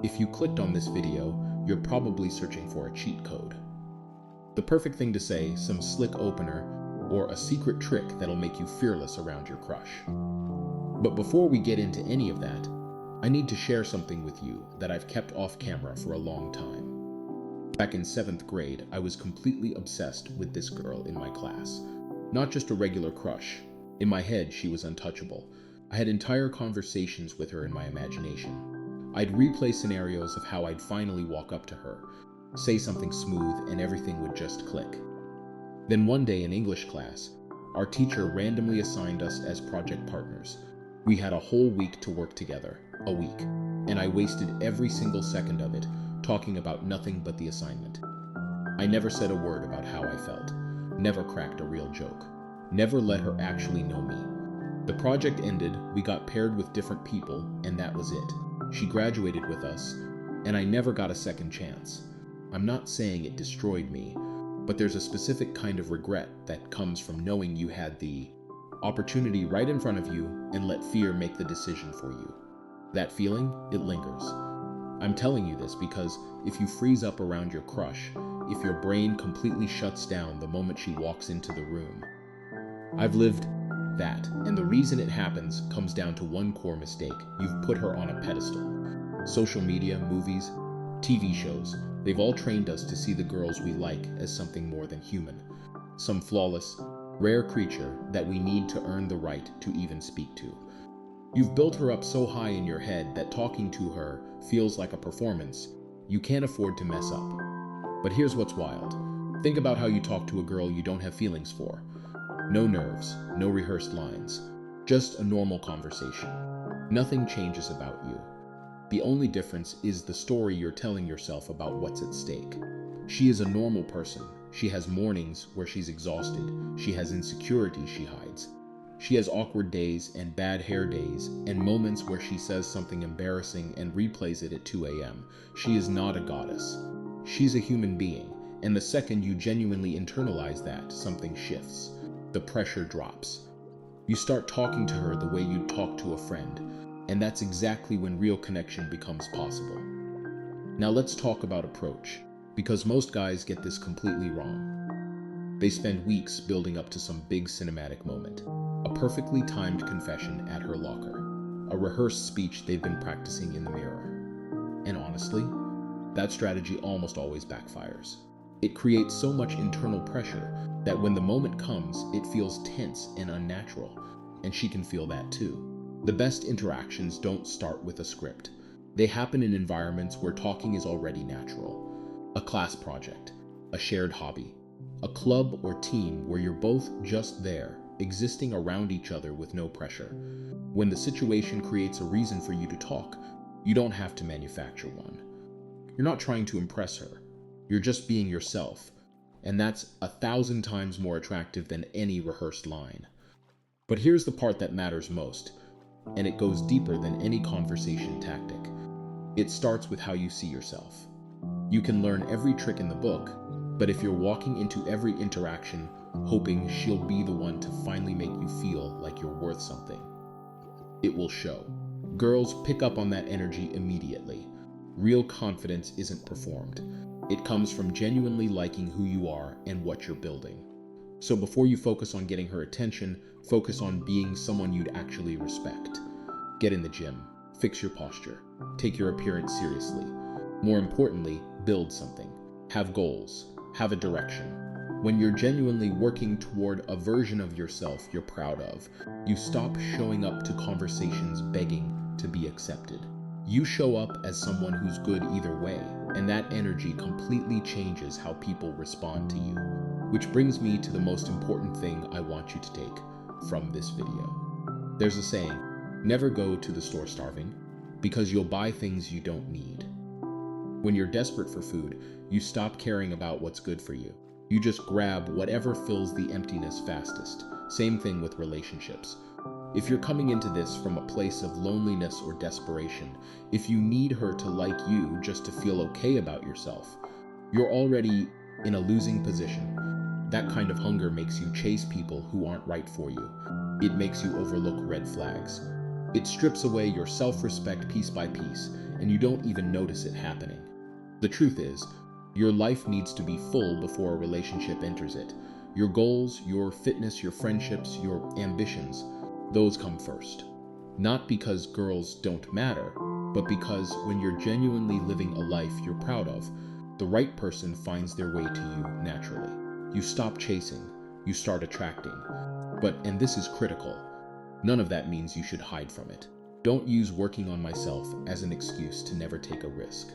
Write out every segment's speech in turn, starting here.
If you clicked on this video, you're probably searching for a cheat code. The perfect thing to say, some slick opener, or a secret trick that'll make you fearless around your crush. But before we get into any of that, I need to share something with you that I've kept off camera for a long time. Back in 7th grade, I was completely obsessed with this girl in my class. Not just a regular crush. In my head, she was untouchable. I had entire conversations with her in my imagination. I'd replay scenarios of how I'd finally walk up to her, say something smooth, and everything would just click. Then one day in English class, our teacher randomly assigned us as project partners. We had a whole week to work together, a week, and I wasted every single second of it talking about nothing but the assignment. I never said a word about how I felt, never cracked a real joke, never let her actually know me. The project ended, we got paired with different people, and that was it. She graduated with us, and I never got a second chance. I'm not saying it destroyed me, but there's a specific kind of regret that comes from knowing you had the opportunity right in front of you and let fear make the decision for you. That feeling, it lingers. I'm telling you this because if you freeze up around your crush, if your brain completely shuts down the moment she walks into the room. I've lived that, and the reason it happens comes down to one core mistake. You've put her on a pedestal. Social media, movies, TV shows, they've all trained us to see the girls we like as something more than human. Some flawless, rare creature that we need to earn the right to even speak to. You've built her up so high in your head that talking to her feels like a performance. You can't afford to mess up. But here's what's wild. Think about how you talk to a girl you don't have feelings for. No nerves, no rehearsed lines, just a normal conversation. Nothing changes about you. The only difference is the story you're telling yourself about what's at stake. She is a normal person. She has mornings where she's exhausted. She has insecurities she hides. She has awkward days and bad hair days and moments where she says something embarrassing and replays it at 2 a.m. She is not a goddess. She's a human being, and the second you genuinely internalize that, something shifts. The pressure drops. You start talking to her the way you'd talk to a friend, and that's exactly when real connection becomes possible. Now let's talk about approach, because most guys get this completely wrong. They spend weeks building up to some big cinematic moment, a perfectly timed confession at her locker, a rehearsed speech they've been practicing in the mirror. And honestly, that strategy almost always backfires. It creates so much internal pressure that when the moment comes, it feels tense and unnatural, and she can feel that too. The best interactions don't start with a script. They happen in environments where talking is already natural. A class project, a shared hobby, a club or team where you're both just there, existing around each other with no pressure. When the situation creates a reason for you to talk, you don't have to manufacture one. You're not trying to impress her. You're just being yourself, and that's 1,000 times more attractive than any rehearsed line. But here's the part that matters most, and it goes deeper than any conversation tactic. It starts with how you see yourself. You can learn every trick in the book, but if you're walking into every interaction hoping she'll be the one to finally make you feel like you're worth something, it will show. Girls pick up on that energy immediately. Real confidence isn't performed. It comes from genuinely liking who you are and what you're building. So before you focus on getting her attention, focus on being someone you'd actually respect. Get in the gym, fix your posture, take your appearance seriously. More importantly, build something. Have goals, have a direction. When you're genuinely working toward a version of yourself you're proud of, you stop showing up to conversations begging to be accepted. You show up as someone who's good either way, and that energy completely changes how people respond to you. Which brings me to the most important thing I want you to take from this video. There's a saying, never go to the store starving, because you'll buy things you don't need. When you're desperate for food, you stop caring about what's good for you. You just grab whatever fills the emptiness fastest. Same thing with relationships. If you're coming into this from a place of loneliness or desperation, if you need her to like you just to feel okay about yourself, you're already in a losing position. That kind of hunger makes you chase people who aren't right for you. It makes you overlook red flags. It strips away your self-respect piece by piece, and you don't even notice it happening. The truth is, your life needs to be full before a relationship enters it. Your goals, your fitness, your friendships, your ambitions, those come first. Not because girls don't matter, but because when you're genuinely living a life you're proud of, the right person finds their way to you naturally. You stop chasing, you start attracting. And this is critical, none of that means you should hide from it. Don't use working on myself as an excuse to never take a risk.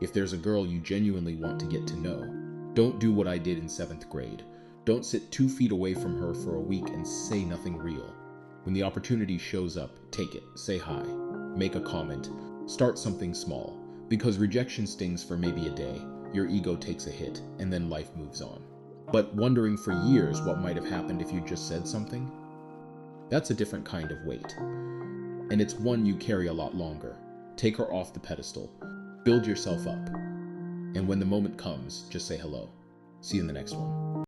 If there's a girl you genuinely want to get to know, don't do what I did in 7th grade. Don't sit 2 feet away from her for a week and say nothing real. When the opportunity shows up, take it, say hi, make a comment, start something small, because rejection stings for maybe a day, your ego takes a hit, and then life moves on. But wondering for years what might have happened if you just said something? That's a different kind of weight. And it's one you carry a lot longer. Take her off the pedestal. Build yourself up. And when the moment comes, just say hello. See you in the next one.